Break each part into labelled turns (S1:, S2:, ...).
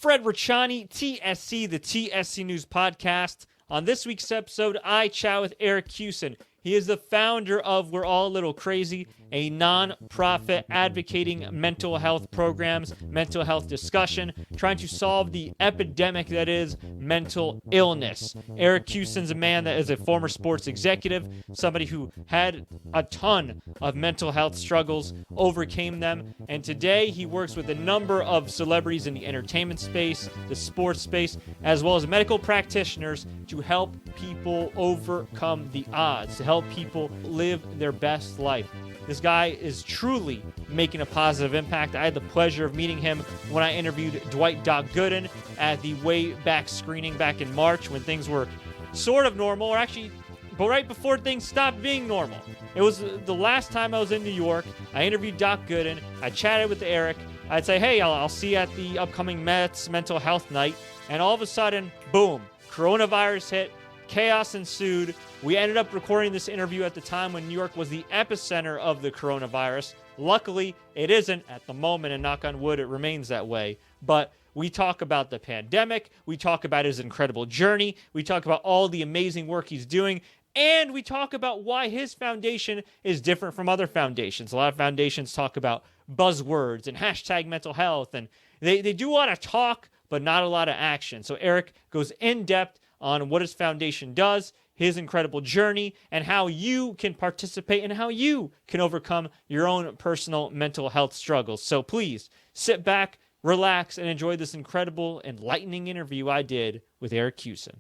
S1: Fred Richani, TSC, the TSC News Podcast. On this week's episode, I chat with Eric Kussin. He is the founder of We're All a Little Crazy, a non-profit advocating mental health programs, mental health discussion, trying to solve the epidemic that is mental illness. Eric Kussin's a man that is a former sports executive, somebody who had a ton of mental health struggles, overcame them, and today he works with a number of celebrities in the entertainment space, the sports space, as well as medical practitioners to help people overcome the odds, to help people live their best life. This guy is truly making a positive impact. I had the pleasure of meeting him when I interviewed Dwight Doc Gooden at the Way Back screening back in March when things were sort of normal, or actually, but right before things stopped being normal. It was the last time I was in New York. I interviewed Doc Gooden. I chatted with Eric. I'd say, hey, I'll see you at the upcoming Mets Mental Health Night. And all of a sudden, boom, coronavirus hit. Chaos ensued. We ended up recording this interview at the time when New York was the epicenter of the coronavirus. Luckily, it isn't at the moment, and knock on wood, it remains that way. But we talk about the pandemic. We talk about his incredible journey. We talk about all the amazing work he's doing. And we talk about why his foundation is different from other foundations. A lot of foundations talk about buzzwords and hashtag mental health. And they do a lot of talk, but not a lot of action. So Eric goes in depth on what his foundation does, his incredible journey, and how you can participate and how you can overcome your own personal mental health struggles. So please sit back, relax, and enjoy this incredible, enlightening interview I did with Eric Kussin.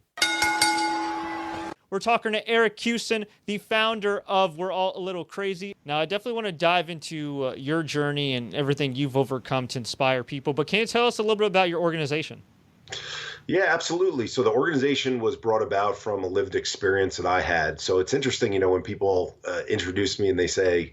S1: We're talking to Eric Kussin, the founder of We're All a Little Crazy. Now, I definitely want to dive into your journey and everything you've overcome to inspire people, but can you tell us a little bit about your organization?
S2: Yeah, absolutely. So the organization was brought about from a lived experience that I had. So it's interesting, when people introduce me and they say,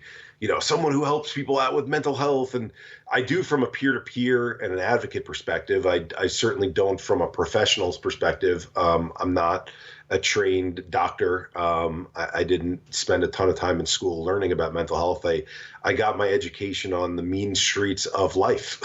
S2: someone who helps people out with mental health. And I do from a peer-to-peer and an advocate perspective. I certainly don't from a professional's perspective. I'm not a trained doctor. I didn't spend a ton of time in school learning about mental health. I got my education on the mean streets of life.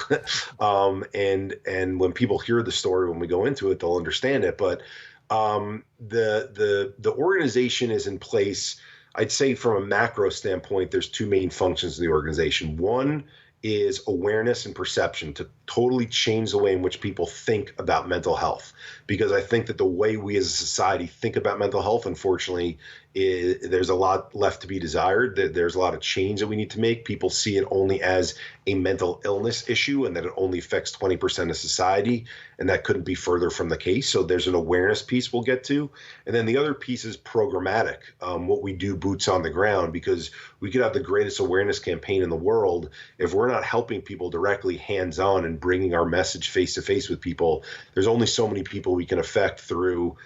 S2: And when people hear the story, when we go into it, they'll understand it. But the organization is in place. I'd say from a macro standpoint, there's two main functions of the organization. One is awareness and perception, to totally change the way in which people think about mental health. Because I think that the way we as a society think about mental health, unfortunately, there's a lot left to be desired. There's a lot of change that we need to make. People see it only as a mental illness issue and that it only affects 20% of society. And that couldn't be further from the case. So there's an awareness piece we'll get to. And then the other piece is programmatic, what we do boots on the ground, because we could have the greatest awareness campaign in the world. If we're not helping people directly hands-on and bringing our message face-to-face with people, there's only so many people we can affect through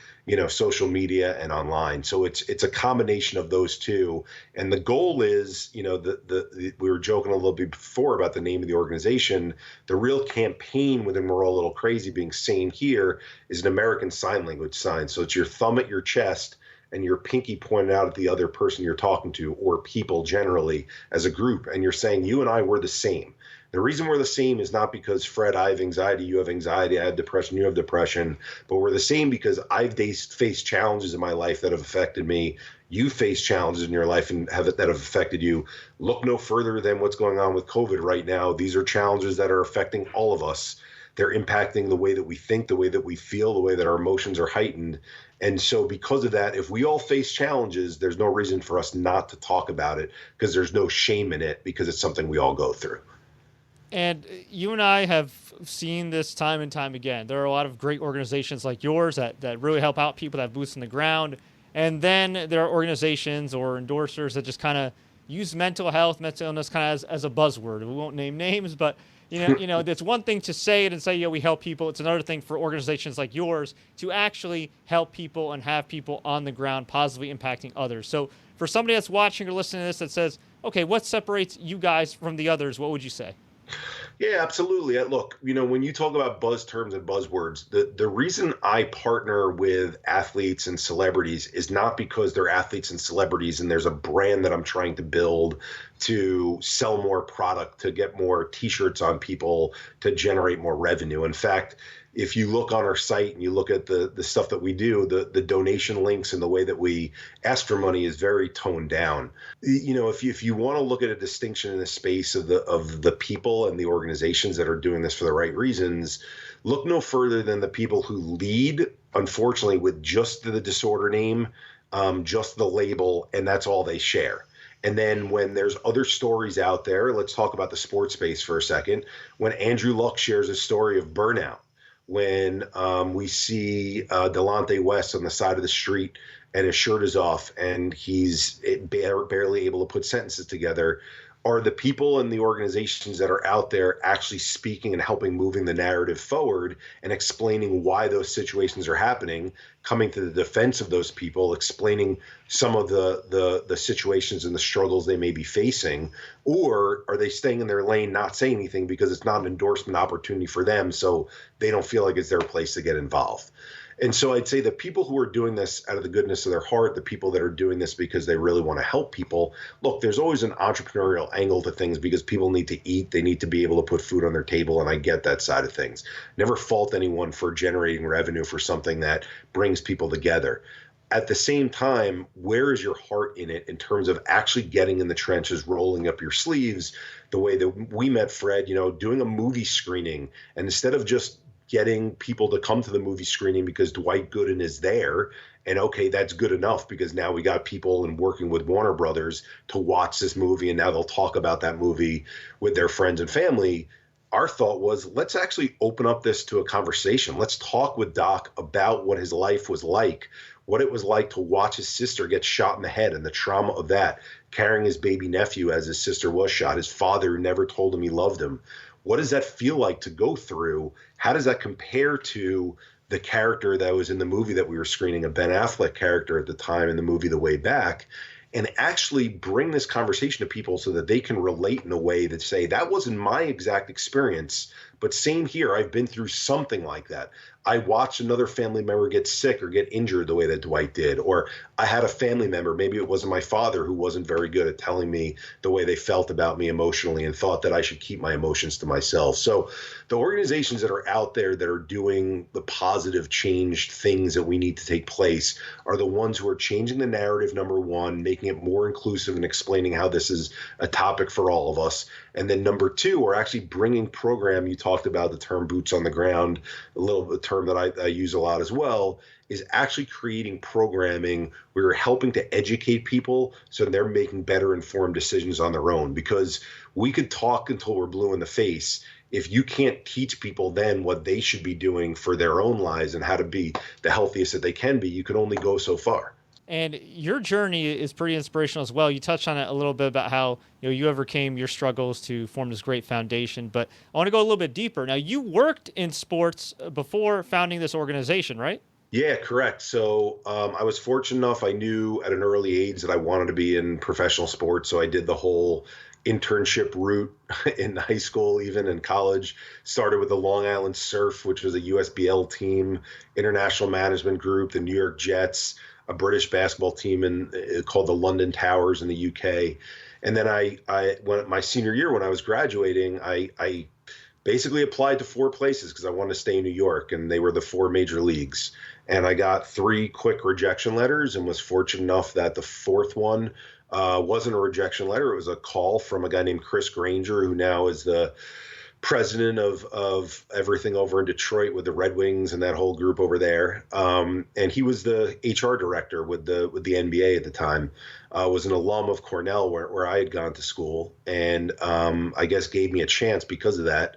S2: social media and online. So it's a combination of those two. And the goal is, we were joking a little bit before about the name of the organization. The real campaign within We're All a Little Crazy, being sane here, is an American Sign Language sign. So it's your thumb at your chest and your pinky pointed out at the other person you're talking to, or people generally as a group. And you're saying, you and I, we're the same. The reason we're the same is not because, Fred, I have anxiety, you have anxiety, I have depression, you have depression, but we're the same because I've faced challenges in my life that have affected me. You face challenges in your life that have affected you. Look no further than what's going on with COVID right now. These are challenges that are affecting all of us. They're impacting the way that we think, the way that we feel, the way that our emotions are heightened. And so because of that, if we all face challenges, there's no reason for us not to talk about it, because there's no shame in it, because it's something we all go through.
S1: And you and I have seen this time and time again. There are a lot of great organizations like yours that really help out people that have boots on the ground. And then there are organizations or endorsers that just kind of use mental health, mental illness kind of as a buzzword. We won't name names, but it's one thing to say it and say, we help people. It's another thing for organizations like yours to actually help people and have people on the ground positively impacting others. So for somebody that's watching or listening to this that says, okay, what separates you guys from the others, what would you say?
S2: Yeah, absolutely. Look, when you talk about buzz terms and buzzwords, the reason I partner with athletes and celebrities is not because they're athletes and celebrities and there's a brand that I'm trying to build to sell more product, to get more T-shirts on people, to generate more revenue. In fact, if you look on our site and you look at the stuff that we do, the donation links and the way that we ask for money is very toned down. You know, if you want to look at a distinction in the space of the people and the organizations that are doing this for the right reasons, look no further than the people who lead, unfortunately, with just the disorder name, just the label, and that's all they share. And then when there's other stories out there, let's talk about the sports space for a second. When Andrew Luck shares a story of burnout, when we see Delonte West on the side of the street and his shirt is off and he's barely able to put sentences together, are the people and the organizations that are out there actually speaking and helping moving the narrative forward and explaining why those situations are happening, coming to the defense of those people, explaining some of the situations and the struggles they may be facing? Or are they staying in their lane, not saying anything because it's not an endorsement opportunity for them, so they don't feel like it's their place to get involved? And so I'd say the people who are doing this out of the goodness of their heart, the people that are doing this because they really want to help people, look, there's always an entrepreneurial angle to things because people need to eat. They need to be able to put food on their table. And I get that side of things. Never fault anyone for generating revenue for something that brings people together. At the same time, where is your heart in it in terms of actually getting in the trenches, rolling up your sleeves, the way that we met Fred, you know, doing a movie screening, and instead of just getting people to come to the movie screening because Dwight Gooden is there. And okay, that's good enough because now we got people and working with Warner Brothers to watch this movie. And now they'll talk about that movie with their friends and family. Our thought was, let's actually open up this to a conversation. Let's talk with Doc about what his life was like, what it was like to watch his sister get shot in the head and the trauma of that, carrying his baby nephew as his sister was shot, his father who never told him he loved him. What does that feel like to go through? How does that compare to the character that was in the movie that we were screening, a Ben Affleck character at the time in the movie The Way Back? And actually bring this conversation to people so that they can relate in a way that say, that wasn't my exact experience, but same here. I've been through something like that. I watched another family member get sick or get injured the way that Dwight did. Or I had a family member, maybe it wasn't my father, who wasn't very good at telling me the way they felt about me emotionally and thought that I should keep my emotions to myself. So the organizations that are out there that are doing the positive change things that we need to take place are the ones who are changing the narrative, number one, making it more inclusive and explaining how this is a topic for all of us. And then number two, we're actually bringing program. You talked about the term boots on the ground, a little bit term that I use a lot as well, is actually creating programming where we're helping to educate people so they're making better informed decisions on their own. Because we could talk until we're blue in the face. If you can't teach people then what they should be doing for their own lives and how to be the healthiest that they can be, you can only go so far.
S1: And your journey is pretty inspirational as well. You touched on it a little bit about how you overcame your struggles to form this great foundation. But I want to go a little bit deeper. Now, you worked in sports before founding this organization, right?
S2: Yeah, correct. So I was fortunate enough. I knew at an early age that I wanted to be in professional sports. So I did the whole internship route in high school, even in college. Started with the Long Island Surf, which was a USBL team, international management group, the New York Jets, a British basketball team called the London Towers in the UK. And then I when my senior year, when I was graduating, I basically applied to 4 places because I wanted to stay in New York, and they were the 4 major leagues. And I got 3 quick rejection letters and was fortunate enough that the 4th one wasn't a rejection letter. It was a call from a guy named Chris Granger, who now is the president of everything over in Detroit with the Red Wings and that whole group over there. And he was the HR director with the NBA at the time, was an alum of Cornell where I had gone to school, and I guess gave me a chance because of that.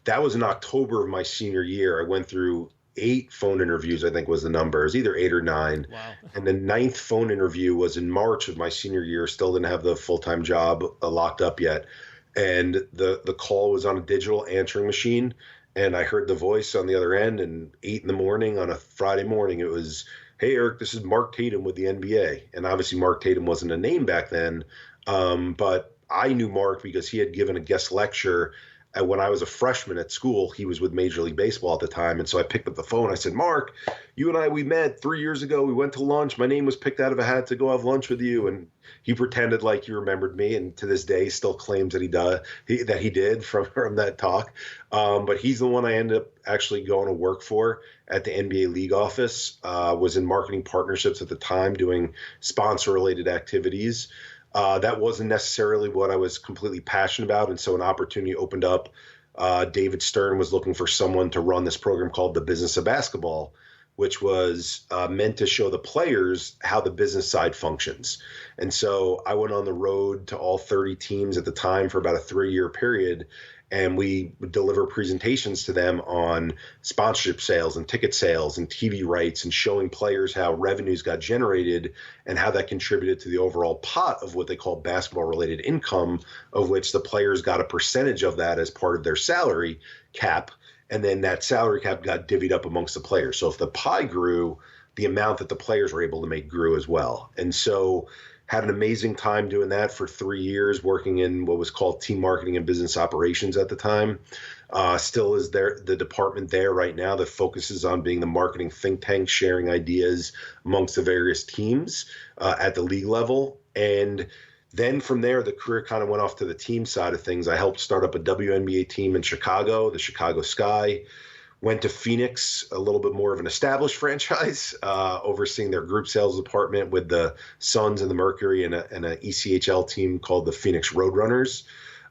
S2: That was in October of my senior year. I went through 8 phone interviews, I think was the number. It was either 8 or 9.
S1: Wow.
S2: And the 9th phone interview was in March of my senior year. Still didn't have the full-time job locked up yet. And the call was on a digital answering machine, and I heard the voice on the other end. And 8 in the morning on a Friday morning, it was, "Hey, Eric, this is Mark Tatum with the NBA." And obviously Mark Tatum wasn't a name back then, but I knew Mark because he had given a guest lecture And when I was a freshman at school, he was with Major League Baseball at the time. And so I picked up the phone. I said, Mark, you and I, we met 3 years ago. We went to lunch. My name was picked out of a hat to go have lunch with you. And he pretended like he remembered me. And to this day, still claims that he did from that talk. But he's the one I ended up actually going to work for at the NBA league office. Was in marketing partnerships at the time, doing sponsor-related activities. That wasn't necessarily what I was completely passionate about. And so an opportunity opened up. David Stern was looking for someone to run this program called The Business of Basketball, which was meant to show the players how the business side functions. And so I went on the road to all 30 teams at the time for about a 3-year period. And we would deliver presentations to them on sponsorship sales and ticket sales and TV rights, and showing players how revenues got generated and how that contributed to the overall pot of what they call basketball-related income, of which the players got a percentage of that as part of their salary cap. And then that salary cap got divvied up amongst the players. So if the pie grew, the amount that the players were able to make grew as well. And so had an amazing time doing that for 3 years, working in what was called team marketing and business operations at the time. Still is there the department there right now that focuses on being the marketing think tank, sharing ideas amongst the various teams at the league level. And then from there, the career kind of went off to the team side of things. I helped start up a WNBA team in Chicago, the Chicago Sky. Went to Phoenix, a little bit more of an established franchise, overseeing their group sales department with the Suns and the Mercury, and an ECHL team called the Phoenix Roadrunners.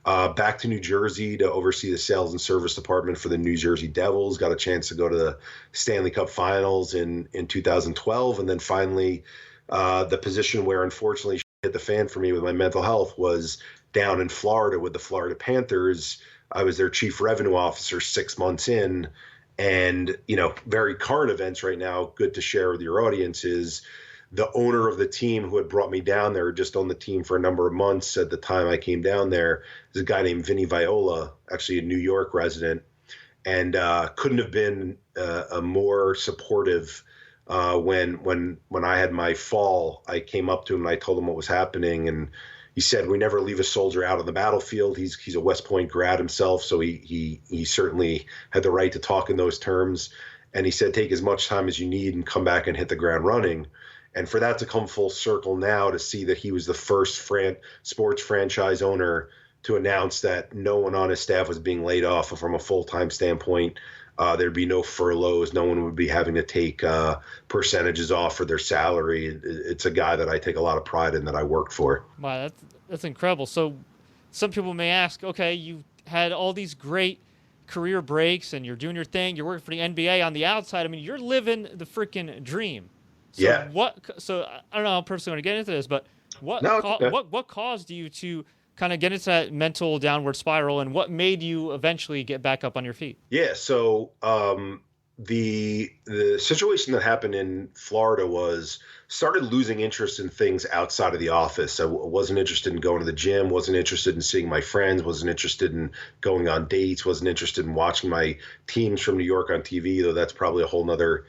S2: Back to New Jersey to oversee the sales and service department for the New Jersey Devils. Got a chance to go to the Stanley Cup Finals in 2012. And then finally, the position where unfortunately hit the fan for me with my mental health was down in Florida with the Florida Panthers. I was their chief revenue officer 6 months in. And, very current events right now, good to share with your audience, is the owner of the team who had brought me down there, just owned the team for a number of months at the time I came down there, is a guy named Vinny Viola, actually a New York resident, and couldn't have been a more supportive. When I had my fall, I came up to him and I told him what was happening, and he said, "We never leave a soldier out on the battlefield." He's a West Point grad himself, so he certainly had the right to talk in those terms. And he said, "Take as much time as you need and come back and hit the ground running." And for that to come full circle now, to see that he was the first sports franchise owner to announce that no one on his staff was being laid off from a full-time standpoint. There'd be no furloughs. No one would be having to take percentages off for their salary. It's a guy that I take a lot of pride in, that I worked for.
S1: Wow, that's incredible. So some people may ask, okay, you had all these great career breaks and you're doing your thing. You're working for the NBA on the outside. I mean, you're living the freaking dream. So
S2: yeah.
S1: So I don't know how personally want to get into this, but what caused you to kind of get into that mental downward spiral, and what made you eventually get back up on your feet?
S2: Yeah. So the situation that happened in Florida was started losing interest in things outside of the office. I wasn't interested in going to the gym, wasn't interested in seeing my friends, wasn't interested in going on dates, wasn't interested in watching my teams from New York on TV, though that's probably a whole nother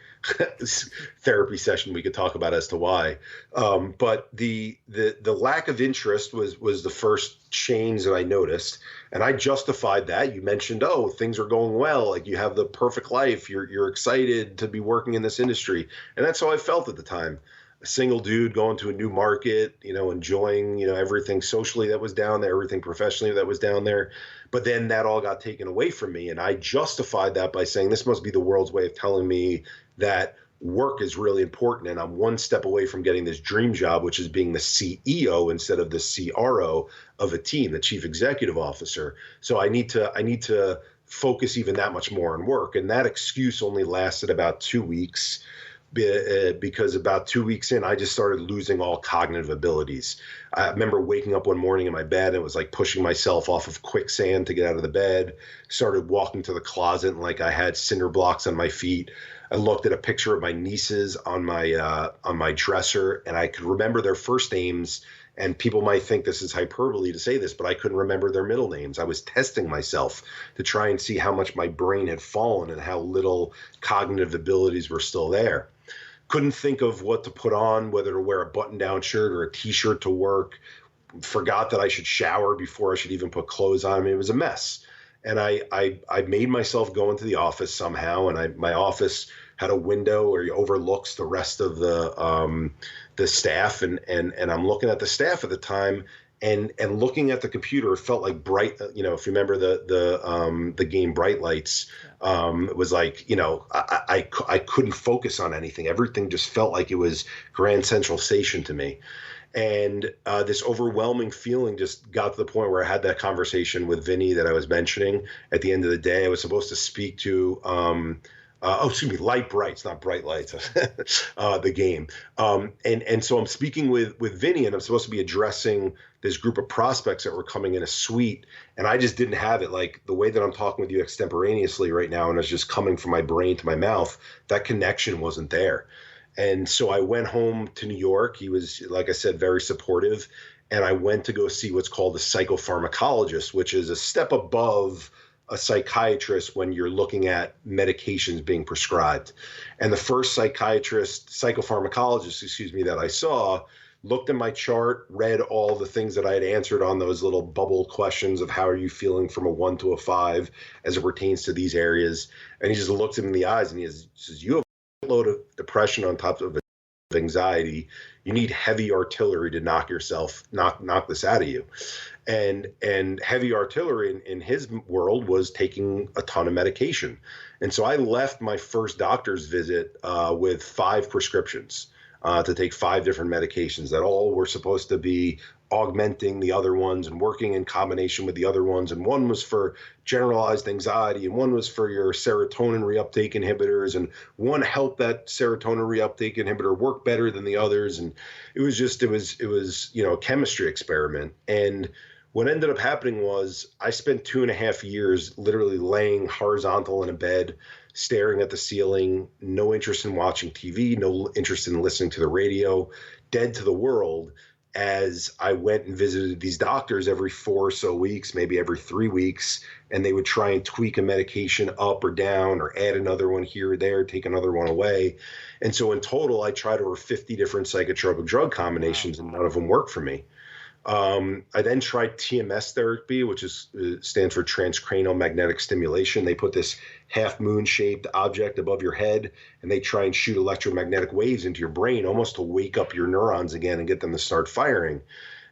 S2: therapy session we could talk about as to why. But the lack of interest was the first change that I noticed. And I justified that. You mentioned, oh, things are going well. Like, you have the perfect life. You're excited to be working in this industry. And that's how I felt at the time. A single dude going to a new market, enjoying, everything socially that was down there, everything professionally that was down there. But then that all got taken away from me. And I justified that by saying this must be the world's way of telling me that work is really important. And I'm one step away from getting this dream job, which is being the CEO instead of the CRO of a team, the chief executive officer. So I need to focus even that much more on work. And that excuse only lasted about 2 weeks. Because about 2 weeks in, I just started losing all cognitive abilities. I remember waking up one morning in my bed, and it was like pushing myself off of quicksand to get out of the bed. Started walking to the closet, and like I had cinder blocks on my feet. I looked at a picture of my nieces on my dresser, and I could remember their first names. And people might think this is hyperbole to say this, but I couldn't remember their middle names. I was testing myself to try and see how much my brain had fallen and how little cognitive abilities were still there. Couldn't think of what to put on, whether to wear a button-down shirt or a T-shirt to work. Forgot that I should shower before I should even put clothes on. I mean, it was a mess. And I made myself go into the office somehow, and my office had a window where it overlooks the rest of the staff, and I'm looking at the staff at the time, and looking at the computer. It felt like bright, if you remember the game Bright Lights, it was like, I couldn't focus on anything. Everything just felt like it was Grand Central Station to me. And this overwhelming feeling just got to the point where I had that conversation with Vinny that I was mentioning. At the end of the day, I was supposed to speak to, Light Brights, not Bright Lights, the game. And so I'm speaking with Vinny, and I'm supposed to be addressing this group of prospects that were coming in a suite. And I just didn't have it. Like the way that I'm talking with you extemporaneously right now, and it's just coming from my brain to my mouth, that connection wasn't there. And so I went home to New York. He was, like I said, very supportive. And I went to go see what's called a psychopharmacologist, which is a step above a psychiatrist when you're looking at medications being prescribed. And the first psychopharmacologist, that I saw, looked at my chart, read all the things that I had answered on those little bubble questions of how are you feeling from a 1 to a 5 as it pertains to these areas. And he just looked him in the eyes and he says, you have load of depression on top of anxiety. You need heavy artillery to knock this out of you. And heavy artillery in his world was taking a ton of medication. And so I left my first doctor's visit with 5 prescriptions to take 5 different medications that all were supposed to be augmenting the other ones and working in combination with the other ones. And one was for generalized anxiety, and one was for your serotonin reuptake inhibitors, and one helped that serotonin reuptake inhibitor work better than the others. And it was a chemistry experiment. And what ended up happening was I spent 2.5 years literally laying horizontal in a bed, staring at the ceiling, no interest in watching TV, no interest in listening to the radio, dead to the world, as I went and visited these doctors every 4 or so weeks, maybe every 3 weeks, and they would try and tweak a medication up or down or add another one here or there, take another one away. And so in total, I tried over 50 different psychotropic drug combinations, and none of them worked for me. I then tried TMS therapy, which stands for transcranial magnetic stimulation. They put this half moon shaped object above your head, and they try and shoot electromagnetic waves into your brain, almost to wake up your neurons again and get them to start firing.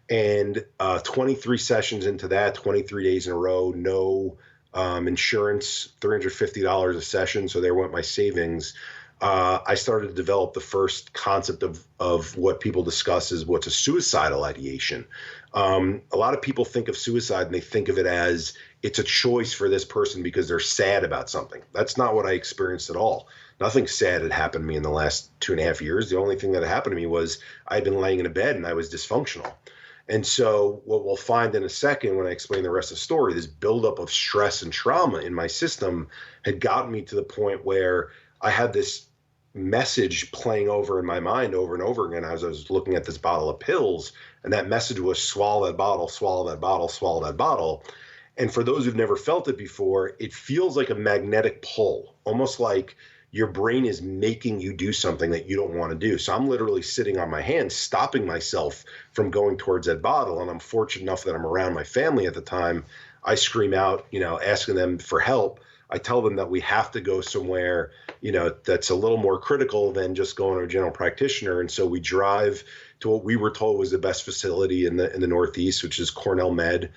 S2: And 23 sessions into that, 23 days in a row, no insurance, $350 a session. So there went my savings. I started to develop the first concept of what people discuss as what's a suicidal ideation. A lot of people think of suicide and they think of it as it's a choice for this person because they're sad about something. That's not what I experienced at all. Nothing sad had happened to me in the last 2.5 years. The only thing that had happened to me was I'd been laying in a bed and I was dysfunctional. And so what we'll find in a second when I explain the rest of the story, this buildup of stress and trauma in my system had gotten me to the point where I had this message playing over in my mind over and over again as I was looking at this bottle of pills. And that message was swallow that bottle, swallow that bottle, swallow that bottle. And for those who've never felt it before, it feels like a magnetic pull, almost like your brain is making you do something that you don't want to do. So I'm literally sitting on my hands, stopping myself from going towards that bottle. And I'm fortunate enough that I'm around my family at the time. I scream out, asking them for help. I tell them that we have to go somewhere, that's a little more critical than just going to a general practitioner. And so we drive to what we were told was the best facility in the Northeast, which is Cornell Med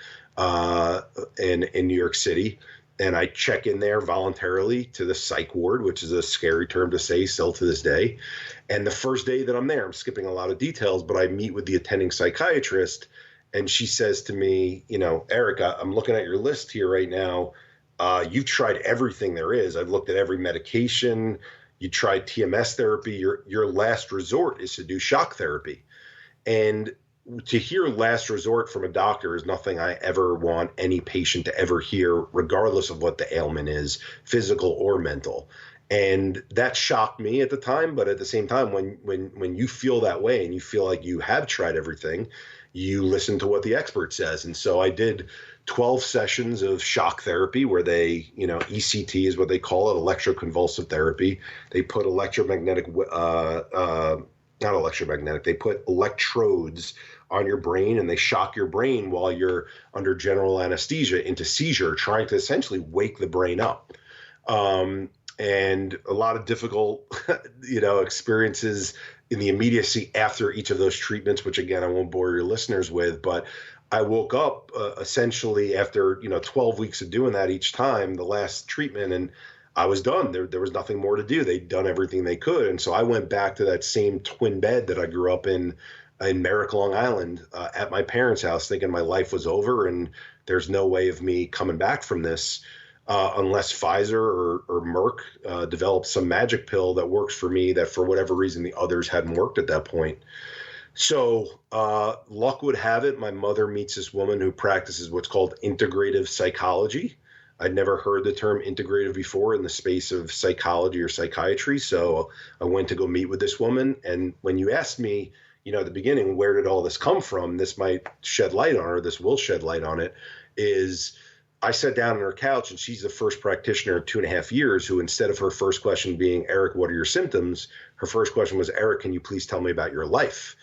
S2: in New York City. And I check in there voluntarily to the psych ward, which is a scary term to say still to this day. And the first day that I'm there, I'm skipping a lot of details, but I meet with the attending psychiatrist. And she says to me, Eric, I'm looking at your list here right now. You've tried everything there is. I've looked at every medication. You tried TMS therapy. Your last resort is to do shock therapy. And to hear last resort from a doctor is nothing I ever want any patient to ever hear, regardless of what the ailment is, physical or mental. And that shocked me at the time. But at the same time, when you feel that way and you feel like you have tried everything, you listen to what the expert says. And so I did 12 sessions of shock therapy where they, ECT is what they call it, electroconvulsive therapy. They put they put electrodes on your brain, and they shock your brain while you're under general anesthesia into seizure, trying to essentially wake the brain up. And a lot of difficult, experiences in the immediacy after each of those treatments, which again, I won't bore your listeners with, but I woke up essentially after, 12 weeks of doing that each time, the last treatment, and I was done. There was nothing more to do. They'd done everything they could. And so I went back to that same twin bed that I grew up in Merrick, Long Island, at my parents' house, thinking my life was over and there's no way of me coming back from this. Unless Pfizer or Merck develops some magic pill that works for me that for whatever reason the others hadn't worked at that point. So luck would have it, my mother meets this woman who practices what's called integrative psychology. I'd never heard the term integrative before in the space of psychology or psychiatry. So I went to go meet with this woman. And when you asked me, at the beginning, where did all this come from? This might shed light on her. This will shed light on it. Is I sat down on her couch, and she's the first practitioner in 2.5 years who, instead of her first question being, Eric, what are your symptoms? Her first question was, Eric, can you please tell me about your life?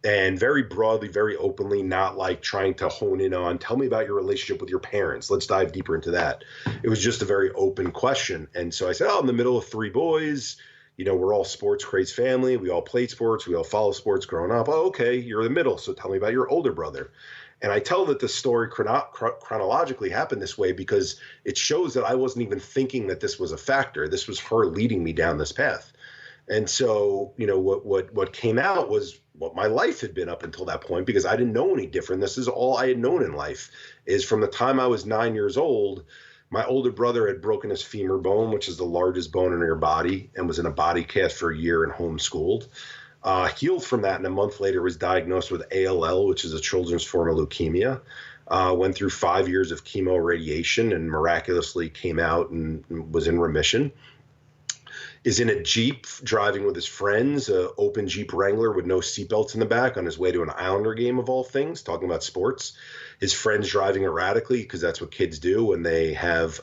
S2: And very broadly, very openly, not like trying to hone in on, tell me about your relationship with your parents. Let's dive deeper into that. It was just a very open question. And so I said, I'm in the middle of 3 boys. We're all sports crazed family. We all played sports. We all followed sports growing up. Oh, okay, you're in the middle. So tell me about your older brother. And I tell that the story chronologically happened this way because it shows that I wasn't even thinking that this was a factor. This was her leading me down this path. And so, what came out was what my life had been up until that point, because I didn't know any different. This is all I had known in life, is from the time I was 9 years old, my older brother had broken his femur bone, which is the largest bone in your body, and was in a body cast for a year and homeschooled. Healed from that, and a month later was diagnosed with ALL, which is a children's form of leukemia. Went through 5 years of chemo radiation and miraculously came out and was in remission. Is in a Jeep driving with his friends, an open Jeep Wrangler with no seatbelts in the back, on his way to an Islander game of all things, talking about sports. His friends driving erratically, because that's what kids do when they have,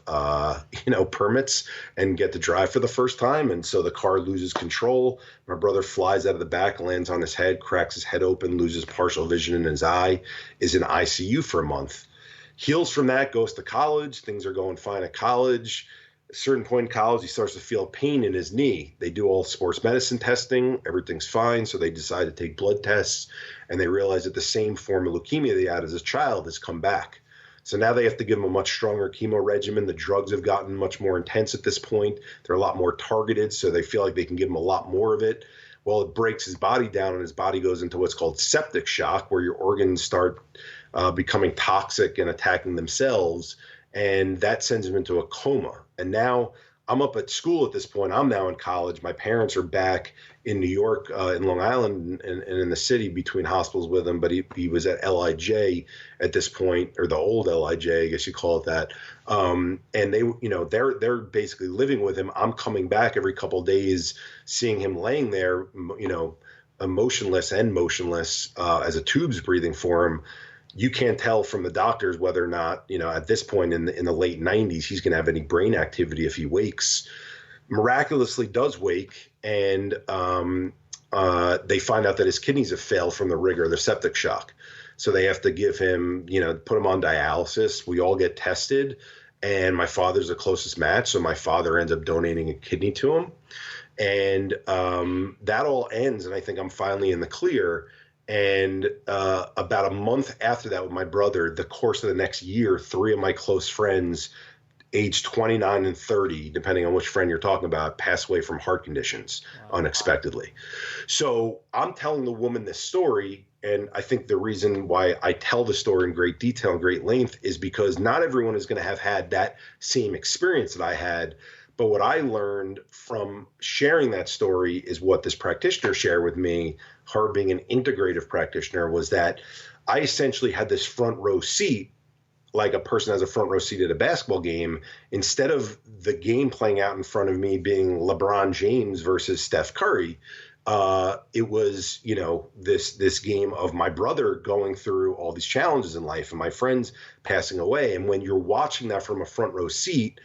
S2: permits and get to drive for the first time. And so the car loses control. My brother flies out of the back, lands on his head, cracks his head open, loses partial vision in his eye, is in ICU for a month. Heals from that, goes to college. Things are going fine at college. At a certain point in college, he starts to feel pain in his knee. They do all sports medicine testing. Everything's fine. So they decide to take blood tests, and they realize that the same form of leukemia they had as a child has come back. So now they have to give him a much stronger chemo regimen. The drugs have gotten much more intense at this point. They're a lot more targeted, so they feel like they can give him a lot more of it. Well, it breaks his body down, and his body goes into what's called septic shock, where your organs start becoming toxic and attacking themselves, and that sends him into a coma. And now I'm up at school at this point. I'm now in college. My parents are back in New York, in Long Island, and in the city between hospitals with him. But he was at LIJ at this point, or the old LIJ, I guess you call it that. And they, they're basically living with him. I'm coming back every couple of days, seeing him laying there, emotionless and motionless, as a tube's breathing for him. You can't tell from the doctors whether or not, at this point in the late 90s, he's going to have any brain activity if he wakes. Miraculously does wake, and they find out that his kidneys have failed from the rigor of the septic shock. So they have to give him, put him on dialysis. We all get tested, and my father's the closest match. So my father ends up donating a kidney to him. And that all ends, and I think I'm finally in the clear. And about a month after that with my brother, the course of the next year, 3 of my close friends, age 29 and 30, depending on which friend you're talking about, pass away from heart conditions unexpectedly. So I'm telling the woman this story, and I think the reason why I tell the story in great detail and great length is because not everyone is going to have had that same experience that I had. But what I learned from sharing that story is what this practitioner shared with me, her being an integrative practitioner, was that I essentially had this front row seat, like a person has a front row seat at a basketball game. Instead of the game playing out in front of me being LeBron James versus Steph Curry, it was, this game of my brother going through all these challenges in life and my friends passing away. And when you're watching that from a front row seat,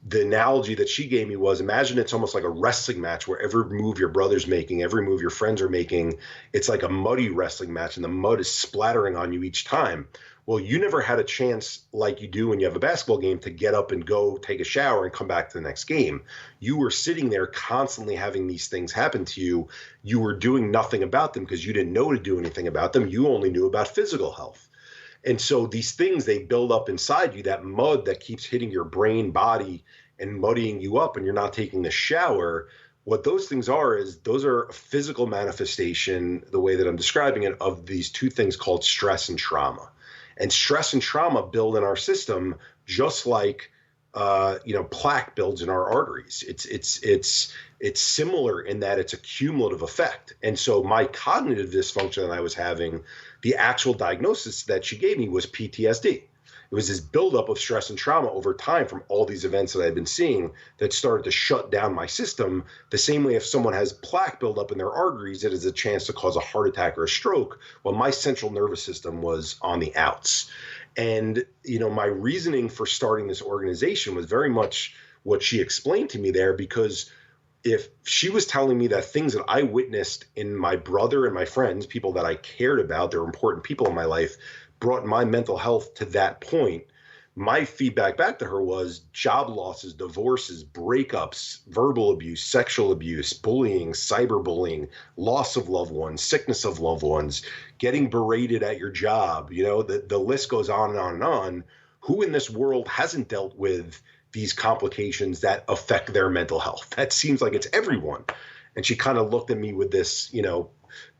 S2: the analogy that she gave me was, imagine it's almost like a wrestling match where every move your brother's making, every move your friends are making, it's like a muddy wrestling match and the mud is splattering on you each time. Well, you never had a chance like you do when you have a basketball game to get up and go take a shower and come back to the next game. You were sitting there constantly having these things happen to you. You were doing nothing about them because you didn't know to do anything about them. You only knew about physical health. And so these things, they build up inside you, that mud that keeps hitting your brain, body, and muddying you up, and you're not taking the shower. What those things are is those are a physical manifestation, the way that I'm describing it, of these two things called stress and trauma. And stress and trauma build in our system just like plaque builds in our arteries. It's similar in that it's a cumulative effect. And so my cognitive dysfunction that I was having, the actual diagnosis that she gave me was PTSD. It was this buildup of stress and trauma over time from all these events that I've been seeing that started to shut down my system. The same way if someone has plaque buildup in their arteries, it has a chance to cause a heart attack or a stroke. Well, my central nervous system was on the outs. And, my reasoning for starting this organization was very much what she explained to me there, because if she was telling me that things that I witnessed in my brother and my friends, people that I cared about, they're important people in my life, brought my mental health to that point, my feedback back to her was job losses, divorces, breakups, verbal abuse, sexual abuse, bullying, cyberbullying, loss of loved ones, sickness of loved ones, getting berated at your job. The list goes on and on and on. Who in this world hasn't dealt with these complications that affect their mental health? That seems like it's everyone. And she kind of looked at me with this,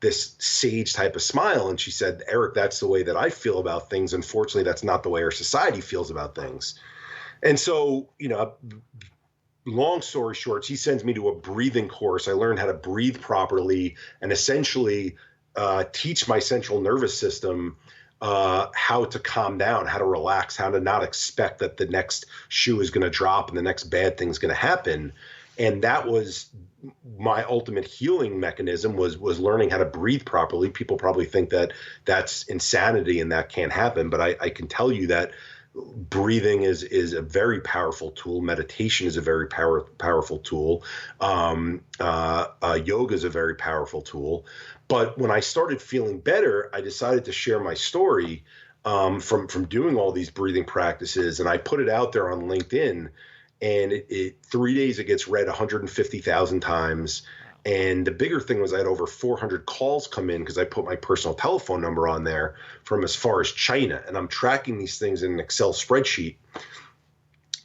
S2: this sage type of smile. And she said, Eric, that's the way that I feel about things. Unfortunately, that's not the way our society feels about things. And so, long story short, she sends me to a breathing course. I learned how to breathe properly and essentially teach my central nervous system how to calm down, how to relax, how to not expect that the next shoe is going to drop and the next bad thing is going to happen. And that was my ultimate healing mechanism, was learning how to breathe properly. People probably think that that's insanity and that can't happen. But I can tell you that breathing is a very powerful tool. Meditation is a very powerful tool. Yoga is a very powerful tool. But when I started feeling better, I decided to share my story from doing all these breathing practices. And I put it out there on LinkedIn. And 3 days, it gets read 150,000 times. And the bigger thing was I had over 400 calls come in because I put my personal telephone number on there from as far as China. And I'm tracking these things in an Excel spreadsheet.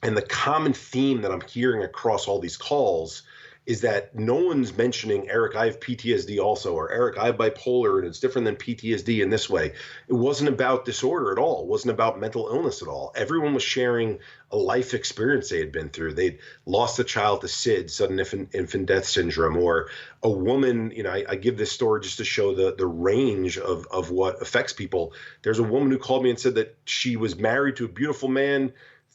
S2: And the common theme that I'm hearing across all these calls is that no one's mentioning, Eric, I have PTSD also, or Eric, I have bipolar, and it's different than PTSD in this way. It wasn't about disorder at all. It wasn't about mental illness at all. Everyone was sharing a life experience they had been through. They'd lost a child to SID, sudden infant death syndrome, or a woman, I give this story just to show the range of what affects people. There's a woman who called me and said that she was married to a beautiful man.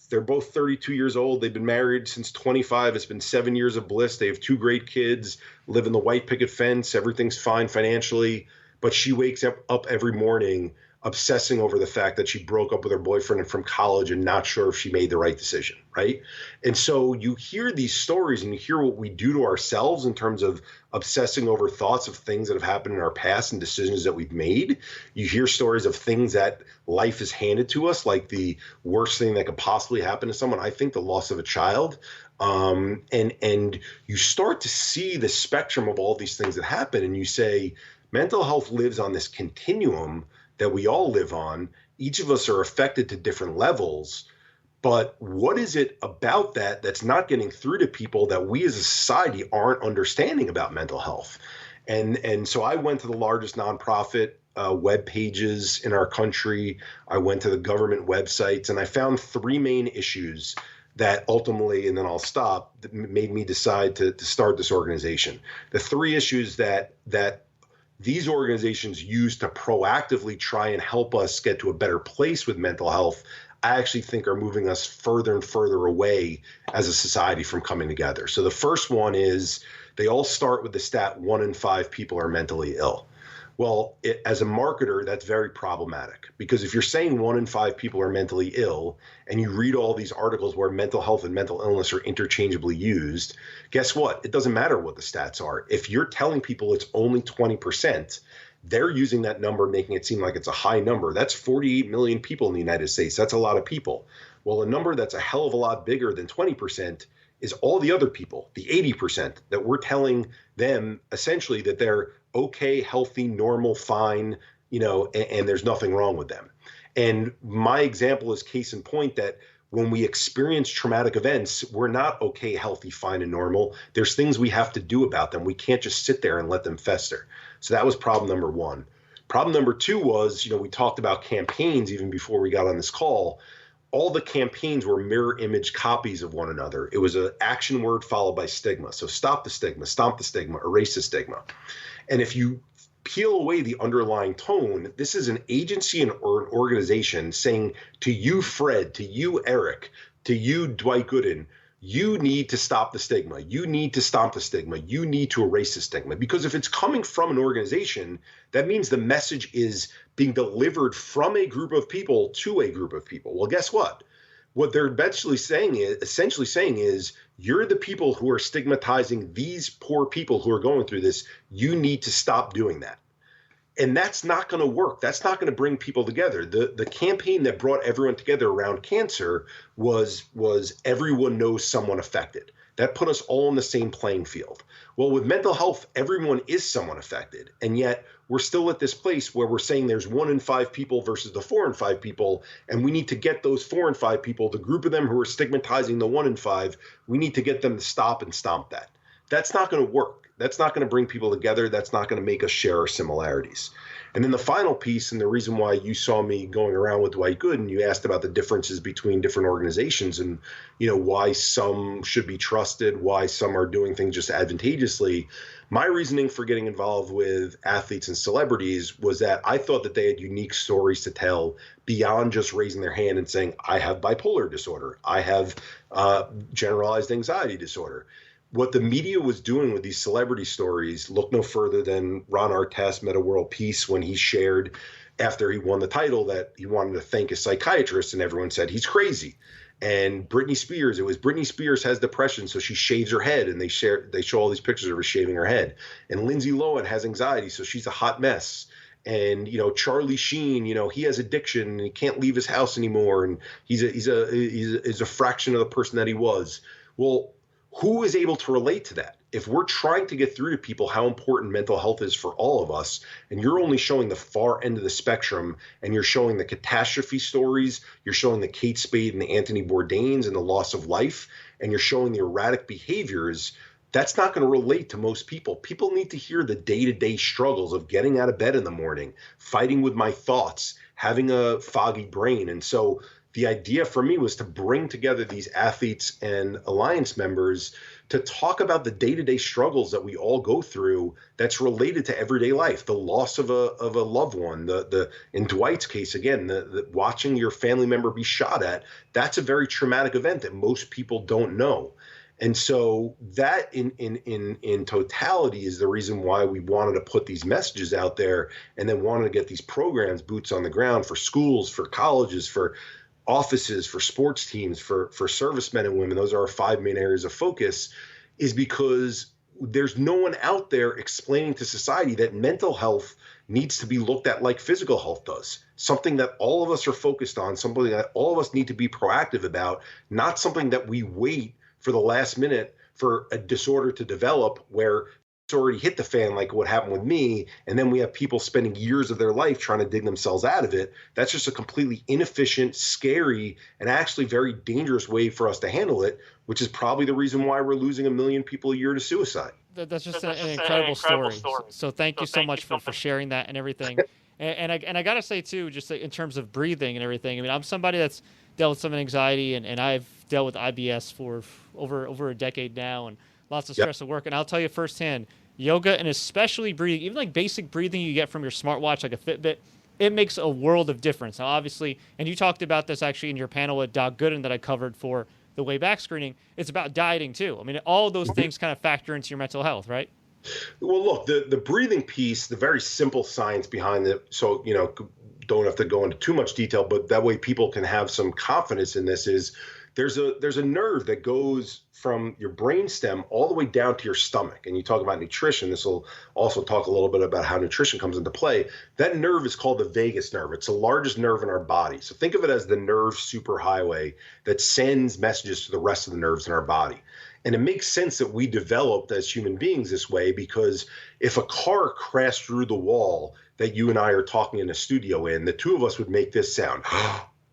S2: They're both 32 years old. They've been married since 25. It's been 7 years of bliss. They have 2 great kids, live in the white picket fence. Everything's fine financially. But she wakes up every morning obsessing over the fact that she broke up with her boyfriend from college and not sure if she made the right decision, right? And so you hear these stories and you hear what we do to ourselves in terms of obsessing over thoughts of things that have happened in our past and decisions that we've made. You hear stories of things that life has handed to us, like the worst thing that could possibly happen to someone, I think the loss of a child. And you start to see the spectrum of all these things that happen, and you say, mental health lives on this continuum that we all live on. Each of us are affected to different levels, but what is it about that that's not getting through to people that we as a society aren't understanding about mental health? And so I went to the largest nonprofit web pages in our country. I went to the government websites, and I found 3 main issues that ultimately, and then I'll stop, that made me decide to start this organization. The 3 issues that these organizations use to proactively try and help us get to a better place with mental health, I actually think are moving us further and further away as a society from coming together. So the first one is they all start with the stat 1 in 5 people are mentally ill. Well, as a marketer, that's very problematic, because if you're saying 1 in 5 people are mentally ill and you read all these articles where mental health and mental illness are interchangeably used, guess what? It doesn't matter what the stats are. If you're telling people it's only 20%, they're using that number, making it seem like it's a high number. That's 48 million people in the United States. That's a lot of people. Well, a number that's a hell of a lot bigger than 20% is all the other people, the 80%, that we're telling them essentially that they're okay, healthy, normal, fine, and there's nothing wrong with them. And my example is case in point that when we experience traumatic events, we're not okay, healthy, fine, and normal. There's things we have to do about them. We can't just sit there and let them fester. So that was problem number one. Problem number two was, we talked about campaigns even before we got on this call. All the campaigns were mirror image copies of one another. It was an action word followed by stigma. So stop the stigma, stomp the stigma, erase the stigma. And if you peel away the underlying tone, this is an agency or an organization saying to you, Fred, to you, Eric, to you, Dwight Gooden, you need to stop the stigma. You need to stomp the stigma. You need to erase the stigma. Because if it's coming from an organization, that means the message is being delivered from a group of people to a group of people. Well, guess what? What they're essentially saying is you're the people who are stigmatizing these poor people who are going through this. You need to stop doing that. And that's not going to work. That's not going to bring people together. The campaign that brought everyone together around cancer was everyone knows someone affected. That put us all on the same playing field. Well, with mental health, everyone is someone affected. And yet we're still at this place where we're saying there's 1 in 5 people versus the 4 in 5 people. And we need to get those 4 in 5 people, the group of them who are stigmatizing the 1 in 5, we need to get them to stop and stomp that. That's not going to work. That's not going to bring people together. That's not going to make us share our similarities. And then the final piece, and the reason why you saw me going around with Dwight Gooden, you asked about the differences between different organizations and, why some should be trusted, why some are doing things just advantageously. My reasoning for getting involved with athletes and celebrities was that I thought that they had unique stories to tell beyond just raising their hand and saying, I have bipolar disorder. I have generalized anxiety disorder. What the media was doing with these celebrity stories, look no further than Ron Artest, Meta World Peace, when he shared after he won the title that he wanted to thank his psychiatrist, and everyone said he's crazy. And Britney Spears has depression, so she shaves her head, and they show all these pictures of her shaving her head. And Lindsay Lohan has anxiety, so she's a hot mess. And Charlie Sheen, he has addiction and he can't leave his house anymore, and he's a fraction of the person that he was. Well, who is able to relate to that? If we're trying to get through to people how important mental health is for all of us, and you're only showing the far end of the spectrum, and you're showing the catastrophe stories, you're showing the Kate Spade and the Anthony Bourdains and the loss of life, and you're showing the erratic behaviors, that's not going to relate to most people. People need to hear the day-to-day struggles of getting out of bed in the morning, fighting with my thoughts, having a foggy brain. And so the idea for me was to bring together these athletes and alliance members to talk about the day-to-day struggles that we all go through that's related to everyday life, the loss of a loved one, in Dwight's case, again, the watching your family member be shot at, that's a very traumatic event that most people don't know. And so that in totality is the reason why we wanted to put these messages out there, and then wanted to get these programs, boots on the ground, for schools, for colleges, for offices, for sports teams, for servicemen and women. Those are our 5 main areas of focus, is because there's no one out there explaining to society that mental health needs to be looked at like physical health does. Something that all of us are focused on, something that all of us need to be proactive about, not something that we wait for the last minute for a disorder to develop where it's already hit the fan, like what happened with me, and then we have people spending years of their life trying to dig themselves out of it. That's just a completely inefficient, scary, and actually very dangerous way for us to handle it, which is probably the reason why we're losing 1 million people a year to suicide.
S1: That's just an incredible story. So thank you so much for sharing that and everything. And I got to say, too, just in terms of breathing and everything, I mean, I'm somebody that's dealt with some anxiety, and I've dealt with IBS for over a decade now, and lots of stress at work. And I'll tell you firsthand, yoga, and especially breathing, even like basic breathing you get from your smartwatch, like a Fitbit, it makes a world of difference. Now, obviously, and you talked about this actually in your panel with Doc Gooden that I covered for the way back screening, it's about dieting too. I mean, all those things kind of factor into your mental health, right?
S2: Well, look, the breathing piece, the very simple science behind it. So, don't have to go into too much detail, but that way people can have some confidence in this is there's a nerve that goes from your brainstem all the way down to your stomach. And you talk about nutrition. This will also talk a little bit about how nutrition comes into play. That nerve is called the vagus nerve. It's the largest nerve in our body. So think of it as the nerve superhighway that sends messages to the rest of the nerves in our body. And it makes sense that we developed as human beings this way, because if a car crashed through the wall that you and I are talking in a studio in, the two of us would make this sound.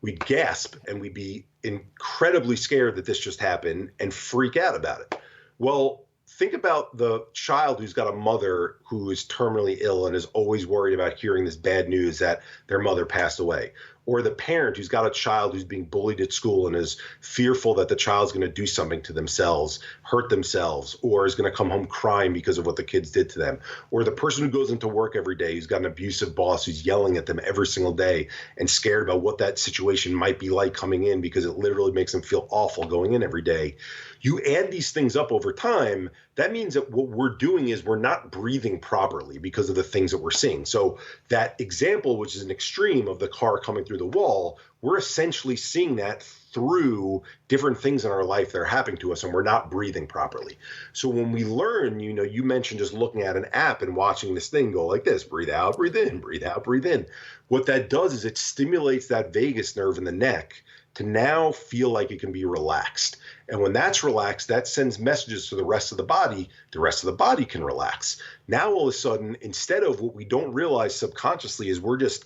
S2: We'd gasp and we'd be incredibly scared that this just happened and freak out about it. Well, think about the child who's got a mother who is terminally ill and is always worried about hearing this bad news that their mother passed away. Or the parent who's got a child who's being bullied at school and is fearful that the child's going to do something to themselves, hurt themselves, or is going to come home crying because of what the kids did to them. Or the person who goes into work every day who's got an abusive boss who's yelling at them every single day and scared about what that situation might be like coming in because it literally makes them feel awful going in every day. You add these things up over time, that means that what we're doing is we're not breathing properly because of the things that we're seeing. So that example, which is an extreme of the car coming through the wall, we're essentially seeing that through different things in our life that are happening to us, and we're not breathing properly. So when we learn, you mentioned just looking at an app and watching this thing go like this: breathe out, breathe in, breathe out, breathe in. What that does is it stimulates that vagus nerve in the neck to now feel like it can be relaxed. And when that's relaxed, that sends messages to the rest of the body. The rest of the body can relax. Now, all of a sudden, instead of what we don't realize subconsciously is we're just,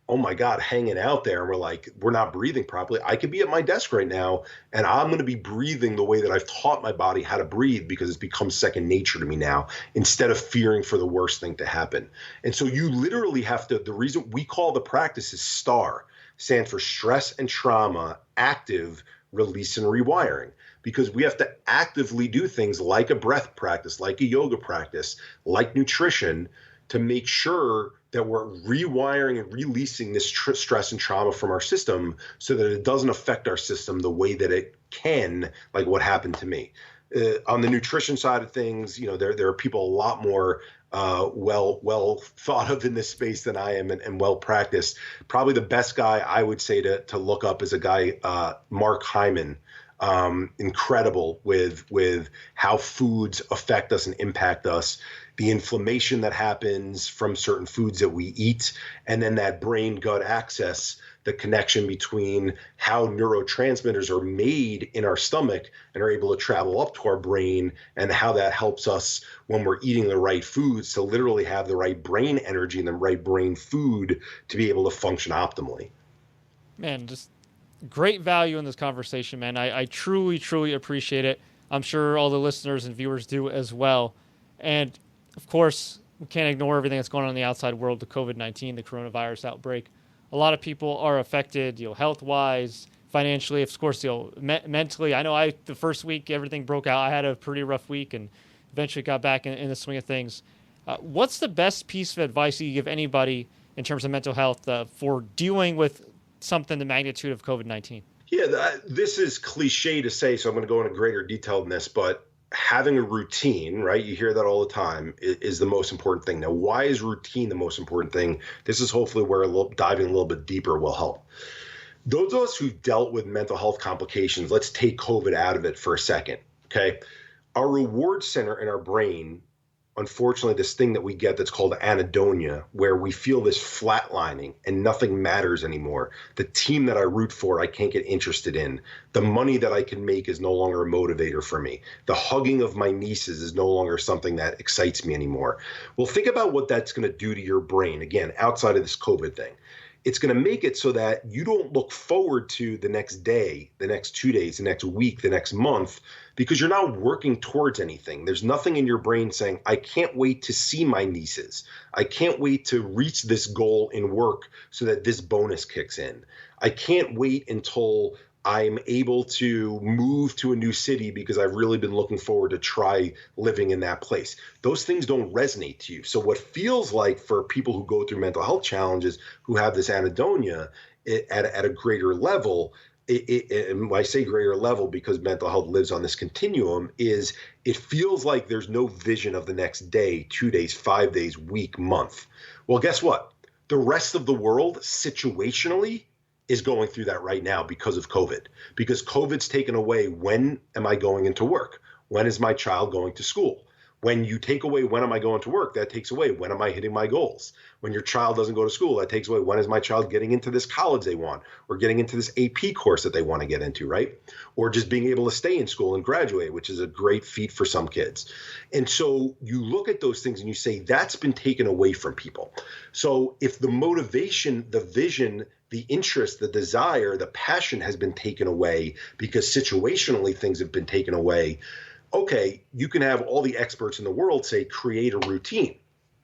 S2: oh my God, hanging out there. And we're like, we're not breathing properly. I could be at my desk right now and I'm going to be breathing the way that I've taught my body how to breathe because it's become second nature to me now, instead of fearing for the worst thing to happen. And so you literally have to, the reason we call the practice is STAR, stands for stress and trauma, active, release, and rewiring. Because we have to actively do things like a breath practice, like a yoga practice, like nutrition, to make sure that we're rewiring and releasing this stress and trauma from our system so that it doesn't affect our system the way that it can, like what happened to me. On the nutrition side of things, there are people a lot more well thought of in this space than I am, and well practiced. Probably the best guy I would say to look up is a guy, Mark Hyman. Incredible with how foods affect us and impact us, the inflammation that happens from certain foods that we eat, and then that brain-gut axis, the connection between how neurotransmitters are made in our stomach and are able to travel up to our brain, and how that helps us when we're eating the right foods to literally have the right brain energy and the right brain food to be able to function optimally.
S1: Man, just great value in this conversation, man. I truly, truly appreciate it. I'm sure all the listeners and viewers do as well. And, of course, we can't ignore everything that's going on in the outside world, the COVID-19, the coronavirus outbreak. A lot of people are affected, health-wise, financially, of course, mentally. I know the first week everything broke out. I had a pretty rough week and eventually got back in the swing of things. What's the best piece of advice you give anybody in terms of mental health for dealing with something the magnitude of COVID-19?
S2: Yeah, this is cliche to say, so I'm going to go into greater detail than this, but having a routine, right? You hear that all the time, is the most important thing. Now, why is routine the most important thing? This is hopefully where diving a little bit deeper will help. Those of us who've dealt with mental health complications, let's take COVID out of it for a second, okay? Our reward center in our brain, unfortunately, this thing that we get that's called anhedonia, where we feel this flatlining and nothing matters anymore. The team that I root for, I can't get interested in. The money that I can make is no longer a motivator for me. The hugging of my nieces is no longer something that excites me anymore. Well, think about what that's going to do to your brain, again, outside of this COVID thing. It's going to make it so that you don't look forward to the next day, the next 2 days, the next week, the next month, because you're not working towards anything. There's nothing in your brain saying, I can't wait to see my nieces. I can't wait to reach this goal in work so that this bonus kicks in. I can't wait until I'm able to move to a new city because I've really been looking forward to try living in that place. Those things don't resonate to you. So what feels like for people who go through mental health challenges, who have this anhedonia at a greater level, and when I say greater level, because mental health lives on this continuum, is it feels like there's no vision of the next day, 2 days, 5 days, week, month. Well, guess what? The rest of the world situationally is going through that right now because of COVID, because COVID's taken away when am I going into work? When is my child going to school? When you take away when am I going to work, that takes away when am I hitting my goals. When your child doesn't go to school, that takes away when is my child getting into this college they want, or getting into this AP course that they want to get into, right? Or just being able to stay in school and graduate, which is a great feat for some kids. And so you look at those things and you say, that's been taken away from people. So if the motivation, the vision, the interest, the desire, the passion has been taken away because situationally things have been taken away, okay, you can have all the experts in the world say, create a routine.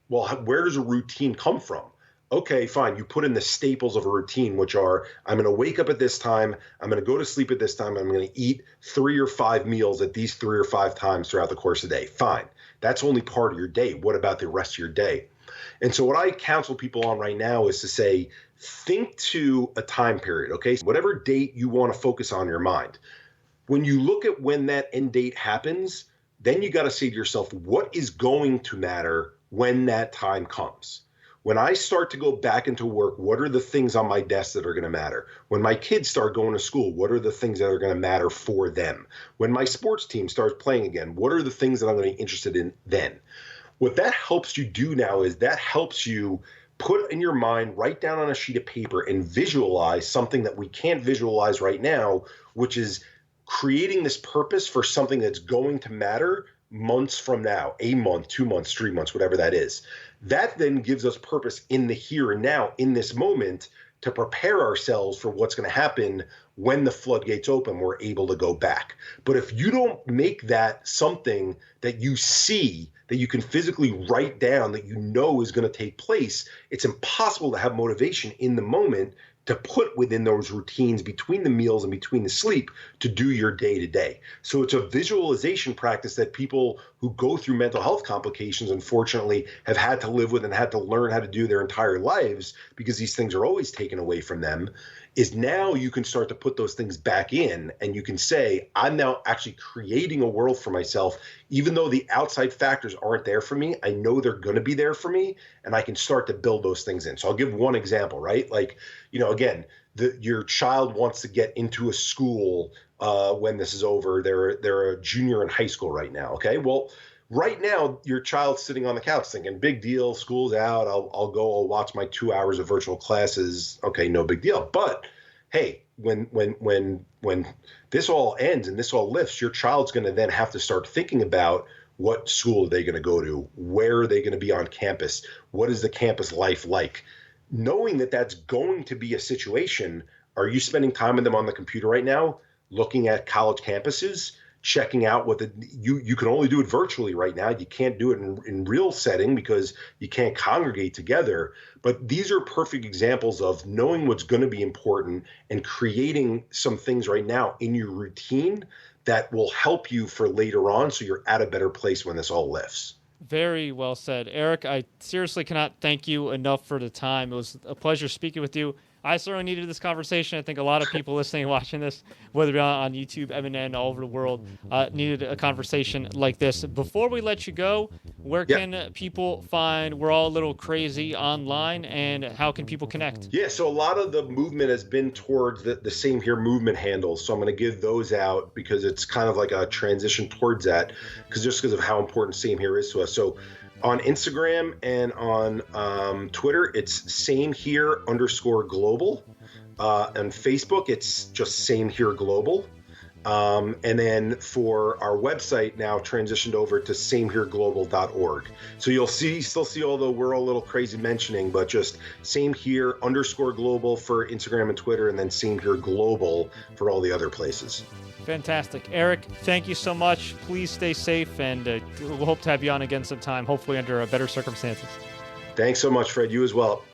S2: Well, where does a routine come from? Okay, fine. You put in the staples of a routine, which are, I'm going to wake up at this time, I'm going to go to sleep at this time, I'm going to eat 3 or 5 meals at these 3 or 5 times throughout the course of the day. Fine. That's only part of your day. What about the rest of your day? And so what I counsel people on right now is to say, think to a time period, okay? So whatever date you want to focus on in your mind. When you look at when that end date happens, then you got to say to yourself, what is going to matter when that time comes? When I start to go back into work, what are the things on my desk that are going to matter? When my kids start going to school, what are the things that are going to matter for them? When my sports team starts playing again, what are the things that I'm going to be interested in then? What that helps you do now is that helps you put in your mind, write down on a sheet of paper and visualize something that we can't visualize right now, which is creating this purpose for something that's going to matter months from now, a month, 2 months, 3 months, whatever that is. That then gives us purpose in the here and now, in this moment, to prepare ourselves for what's going to happen when the floodgates open, we're able to go back. But if you don't make that something that you see, that you can physically write down, that you know is going to take place, it's impossible to have motivation in the moment to put within those routines between the meals and between the sleep to do your day to day. So it's a visualization practice that people who go through mental health complications, unfortunately, have had to live with and had to learn how to do their entire lives, because these things are always taken away from them, is now you can start to put those things back in and you can say, I'm now actually creating a world for myself. Even though the outside factors aren't there for me, I know they're going to be there for me, and I can start to build those things in. So I'll give one example, right? Like, again, your child wants to get into a school when this is over. They're a junior in high school right now. Okay, well, right now your child's sitting on the couch thinking, big deal, school's out. I'll watch my 2 hours of virtual classes. Okay, no big deal. But hey, when this all ends and this all lifts, your child's going to then have to start thinking about what school are they going to go to, where are they going to be on campus, what is the campus life like. Knowing that that's going to be a situation, are you spending time with them on the computer right now, looking at college campuses, checking out what you can only do it virtually right now. You can't do it in real setting because you can't congregate together. But these are perfect examples of knowing what's going to be important and creating some things right now in your routine that will help you for later on, so you're at a better place when this all lifts.
S1: Very well said. Eric, I seriously cannot thank you enough for the time. It was a pleasure speaking with you. I certainly needed this conversation. I think a lot of people listening and watching this, whether you're on YouTube, MNN, all over the world, needed a conversation like this. Before we let you go, where can people find We're All a Little Crazy online, and how can people connect?
S2: Yeah, so a lot of the movement has been towards the Same Here movement handles. So I'm going to give those out because it's kind of like a transition towards that, because of how important Same Here is to us. So on Instagram and on Twitter, it's Same Here _global. On Facebook, it's just Same Here Global. And then for our website now transitioned over to samehereglobal.org. So you'll still see all the We're All a Little Crazy mentioning, but just Same Here _global for Instagram and Twitter, and then Same Here Global for all the other places.
S1: Fantastic. Eric, thank you so much. Please stay safe, and we'll hope to have you on again sometime, hopefully under better circumstances.
S2: Thanks so much, Fred. You as well.